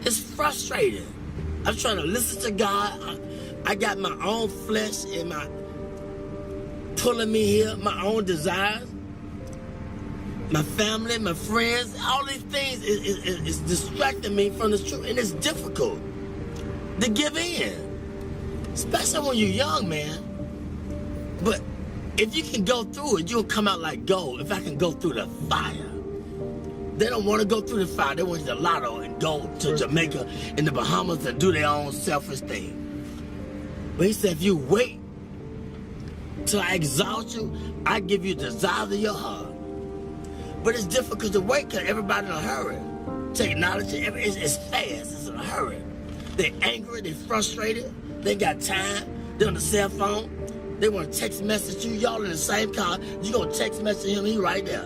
It's frustrating. I'm trying to listen to God. I got my own flesh and my pulling me here, my own desires, my family, my friends, all these things is distracting me from the truth, and it's difficult to give in, especially when you're young, man. But if you can go through it, you'll come out like gold. If I can go through the fire. They don't want to go through the fire. They want to the lotto and go to Jamaica and the Bahamas and do their own selfish thing. But he said, if you wait till I exalt you, I give you the desires of your heart. But it's difficult to wait because everybody's in a hurry. Technology, it's fast, it's in a hurry. They're angry, they're frustrated, they got time, they're on the cell phone, they want to text message you, y'all in the same car, you gonna text message him, he right there.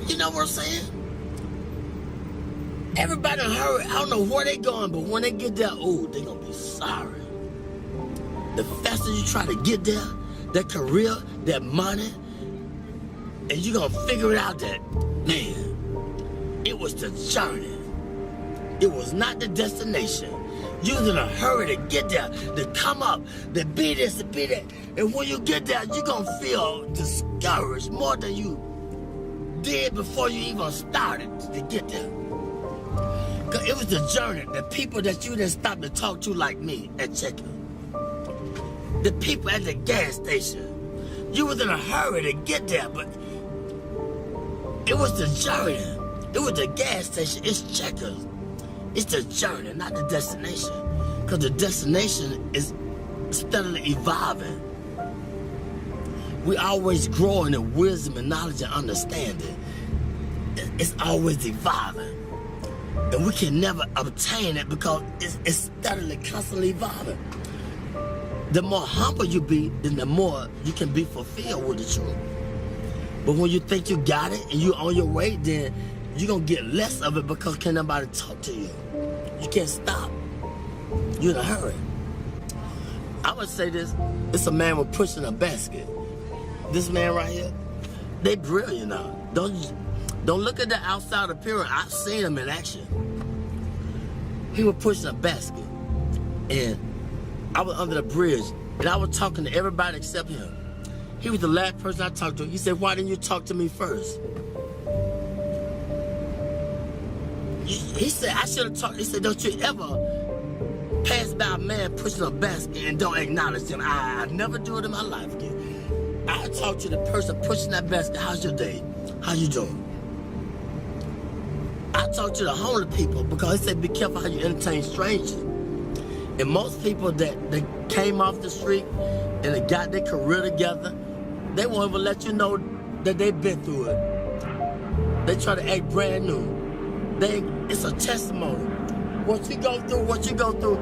You know what I'm saying? Everybody in a hurry, I don't know where they going, but when they get there, oh, they gonna be sorry. The faster you try to get there, that career, that money, and you gonna figure it out that, man, it was the journey. It was not the destination. You was in a hurry to get there, to come up, to be this, to be that. And when you get there, you gonna feel discouraged more than you did before you even started to get there. Cause it was the journey, the people that you didn't stop to talk to like me at checkout. The people at the gas station. You was in a hurry to get there, but it was the journey. It was the gas station. It's checkers. It's the journey, not the destination. Because the destination is steadily evolving. We always growing in wisdom and knowledge and understanding. It's always evolving. And we can never obtain it because it's steadily, constantly evolving. The more humble you be, then the more you can be fulfilled with the truth. But when you think you got it and you're on your way, then you're going to get less of it because can't nobody talk to you. You can't stop. You're in a hurry. I would say this. It's a man with pushing a basket. This man right here, they brilliant now. Don't look at the outside appearance. I've seen him in action. He was pushing a basket. And I was under the bridge, and I was talking to everybody except him. He was the last person I talked to. He said, why didn't you talk to me first? He said, I should have talked. He said, don't you ever pass by a man pushing a basket and don't acknowledge him. I never do it in my life again. I talk to the person pushing that basket. How's your day? How you doing? I talk to the homeless people because he said, be careful how you entertain strangers. And most people that came off the street and they got their career together, they won't even let you know that they've been through it. They try to act brand new. It's a testimony. What you go through,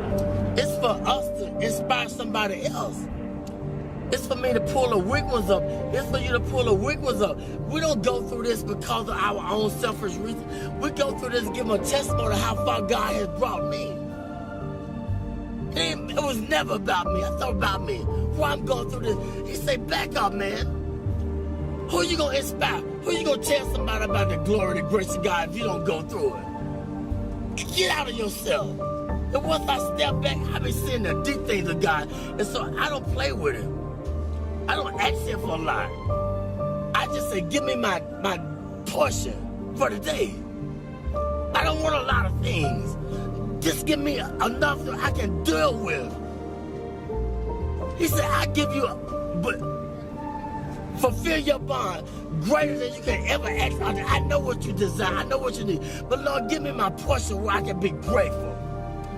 it's for us to inspire somebody else. It's for me to pull the weak ones up. It's for you to pull the weak ones up. We don't go through this because of our own selfish reasons. We go through this to give them a testimony of how far God has brought me. It was never about me. I thought about me. Why I'm going through this. He said, back up, man. Who you going to inspire? Who you going to tell somebody about the glory and the grace of God if you don't go through it? Get out of yourself. And once I step back, I be seeing the deep things of God. And so I don't play with him. I don't ask him for a lot. I just say, give me my portion for the day. I don't want a lot of things. Just give me enough that I can deal with. He said, I give you, but fulfill your bond greater than you can ever ask. I know what you desire. I know what you need. But Lord, give me my portion where I can be grateful,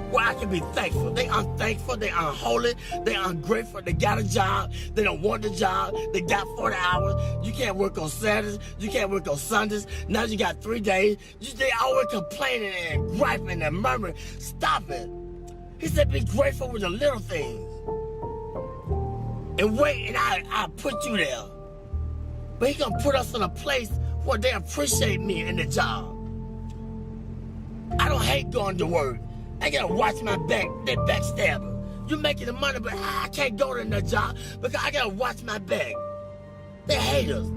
where I can be thankful. They unthankful. They unholy. They ungrateful. They got a job. They don't want the job. They got 40 hours. You can't work on Saturdays. You can't work on Sundays. Now you got 3 days. They always complaining and griping and murmuring. Stop it. He said, be grateful with the little things. And wait, and I put you there. But he gonna put us in a place where they appreciate me in the job. I don't hate going to work. I gotta watch my back. They backstabber. You making the money, but I can't go to that job because I gotta watch my back. They hate us.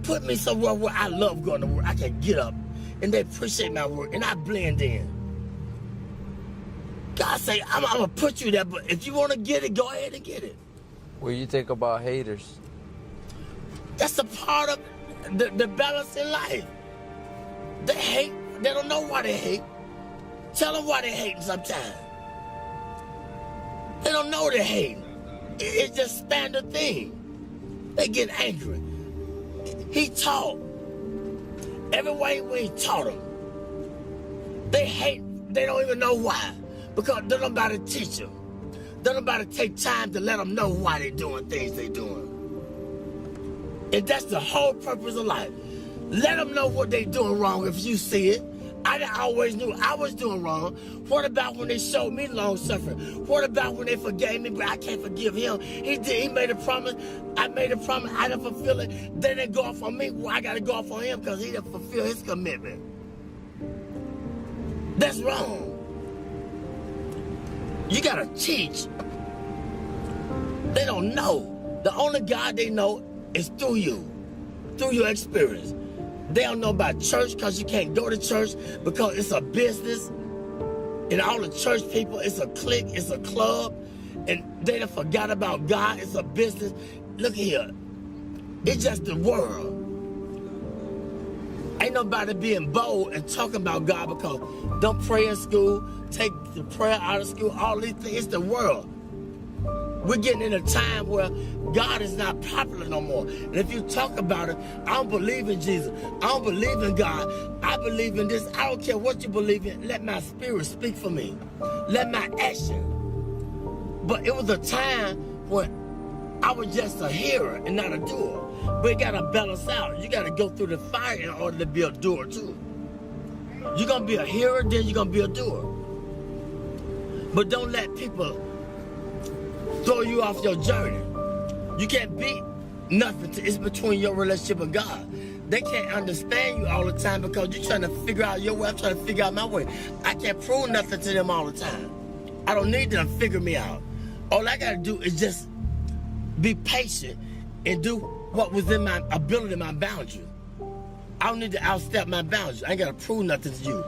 Put me somewhere where I love going to work. I can get up and they appreciate my work, and I blend in. God say, I'm gonna put you there, but if you wanna get it, go ahead and get it. What do you think about haters? That's a part of the balance in life. They hate. They don't know why they hate. Tell them why they hating sometimes. They don't know they're hating. It's just standard thing. They get angry. He taught. Every way he taught them. They hate. They don't even know why. Because they don't about to teach them. They don't about to take time to let them know why they're doing things they're doing. And that's the whole purpose of life. Let them know what they're doing wrong if you see it. I always knew I was doing wrong. What about when they showed me long suffering? What about when they forgave me, but I can't forgive him? He made a promise. I made a promise. I didn't fulfill it. They didn't go off on me. Well, I got to go off on him because he didn't fulfill his commitment. That's wrong. You got to teach. They don't know. The only God they know is through you, through your experience. They don't know about church because you can't go to church because it's a business. And all the church people, it's a clique, it's a club. And they done forgot about God, it's a business. Look here, it's just the world. Ain't nobody being bold and talking about God because don't pray in school, take the prayer out of school, all these things, it's the world. We're getting in a time where God is not popular no more. And if you talk about it, I don't believe in Jesus. I don't believe in God. I believe in this. I don't care what you believe in. Let my spirit speak for me. Let my action. But it was a time when I was just a hearer and not a doer. But it got to balance out. You got to go through the fire in order to be a doer too. You're going to be a hearer, then you're going to be a doer. But don't let people throw you off your journey. You can't beat nothing. It's between your relationship with God. They can't understand you all the time because you're trying to figure out your way. I'm trying to figure out my way. I can't prove nothing to them all the time. I don't need them to figure me out. All I got to do is just be patient and do what was in my ability, my boundary. I don't need to outstep my boundaries. I ain't got to prove nothing to you.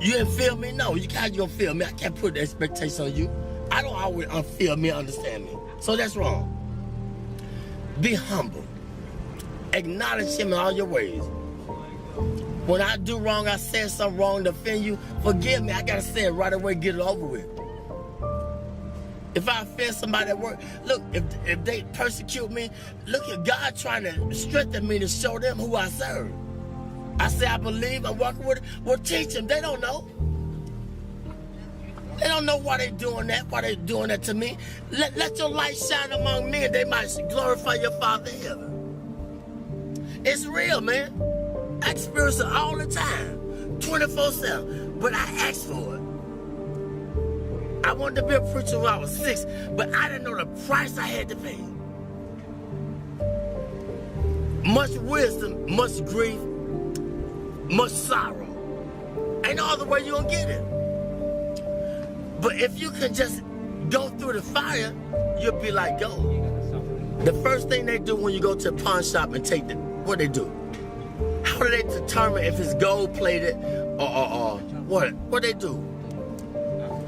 You didn't feel me? No. You can't gonna feel me. I can't put the expectation on you. I don't always feel me, understand me. So that's wrong. Be humble. Acknowledge him in all your ways. When I do wrong, I said something wrong to offend you, forgive me. I got to say it right away, get it over with. If I offend somebody at work, look, if they persecute me, look at God trying to strengthen me to show them who I serve. I say I believe, I'm walking with it. Well, teach them. They don't know. They don't know why they're doing that, to me. Let your light shine among men. They might glorify your Father in heaven. It's real, man. I experience it all the time, 24/7. But I asked for it. I wanted to be a preacher when I was 6, but I didn't know the price I had to pay. Much wisdom, much grief, much sorrow. Ain't no other way you gonna get it. But if you can just go through the fire, you'll be like gold. The first thing they do when you go to a pawn shop and take what they do? How do they determine if it's gold plated or what they do?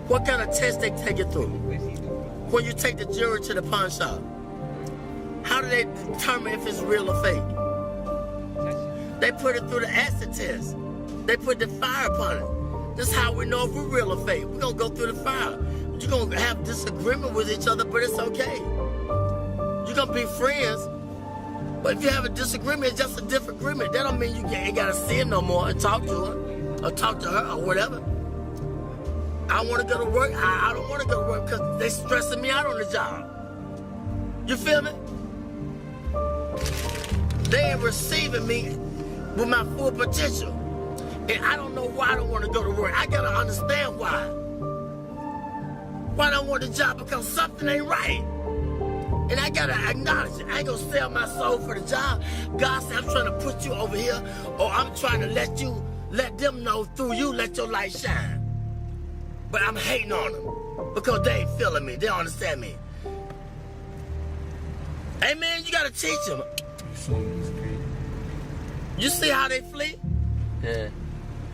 What kind of test they take it through? When you take the jewelry to the pawn shop, how do they determine if it's real or fake? They put it through the acid test. They put the fire upon it. This is how we know if we're real or fake. We're going to go through the fire. You're going to have disagreement with each other, but it's okay. You're going to be friends, but if you have a disagreement, it's just a different agreement. That don't mean you ain't got to see him no more and talk to him or talk to her or whatever. I want to go to work. I don't want to go to work because they stressing me out on the job. You feel me? They ain't receiving me with my full potential. And I don't know why I don't want to go to work. I got to understand why. Why I don't want the job? Because something ain't right. And I got to acknowledge it. I ain't going to sell my soul for the job. God said, I'm trying to put you over here, or I'm trying to let them know through you, let your light shine. But I'm hating on them because they ain't feeling me. They don't understand me. Hey, man, you got to teach them. You see how they flee? Yeah.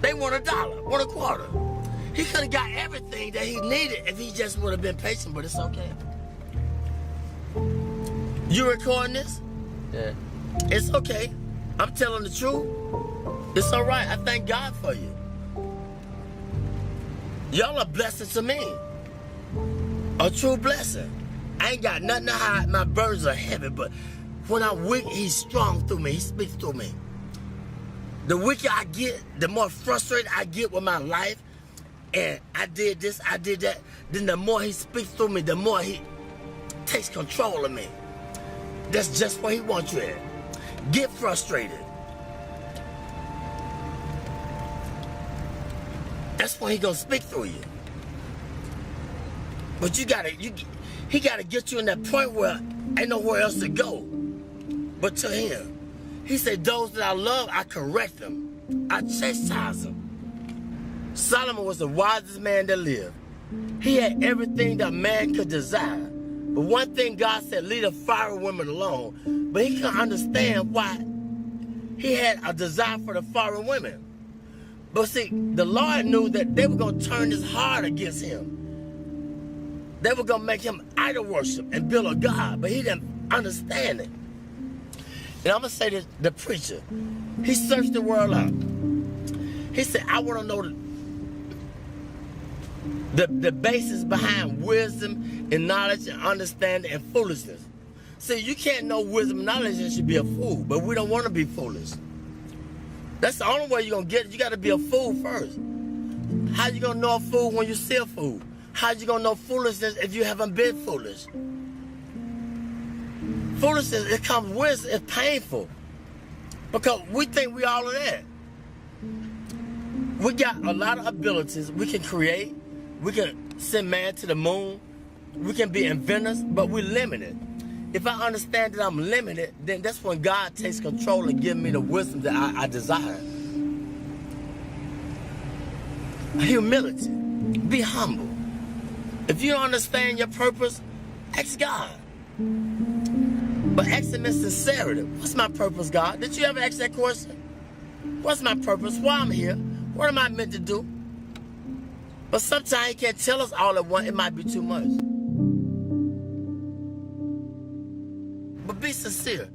They want $1, want a quarter. He could have got everything that he needed if he just would have been patient, but it's okay. You recording this? Yeah. It's okay. I'm telling the truth. It's all right. I thank God for you. Y'all are blessings to me. A true blessing. I ain't got nothing to hide. My burdens are heavy, but when I'm weak, he's strong through me. He speaks through me. The weaker I get, the more frustrated I get with my life, and I did this, I did that, then the more he speaks through me, the more he takes control of me. That's just where he wants you at. Get frustrated. That's when he gonna speak through you. But he gotta get you in that point where ain't nowhere else to go but to him. He said, those that I love, I correct them. I chastise them. Solomon was the wisest man that lived. He had everything that man could desire. But one thing God said, leave the foreign women alone. But he couldn't understand why he had a desire for the foreign women. But see, the Lord knew that they were going to turn his heart against him. They were going to make him idol worship and build a God. But he didn't understand it. And I'm going to say this, the preacher, he searched the world out. He said, I want to know the basis behind wisdom and knowledge and understanding and foolishness. See, you can't know wisdom and knowledge and should be a fool, but we don't want to be foolish. That's the only way you're going to get it. You got to be a fool first. How you going to know a fool when you see a fool? How you going to know foolishness if you haven't been foolish? Foolishness, it comes with, it's painful. Because we think we all of that. We got a lot of abilities. We can create. We can send man to the moon. We can be inventors, but we're limited. If I understand that I'm limited, then that's when God takes control and gives me the wisdom that I desire. Humility. Be humble. If you don't understand your purpose, ask God. But ask him in sincerity. What's my purpose, God? Did you ever ask that question? What's my purpose? Why I'm here? What am I meant to do? But sometimes he can't tell us all at once. It might be too much. But be sincere.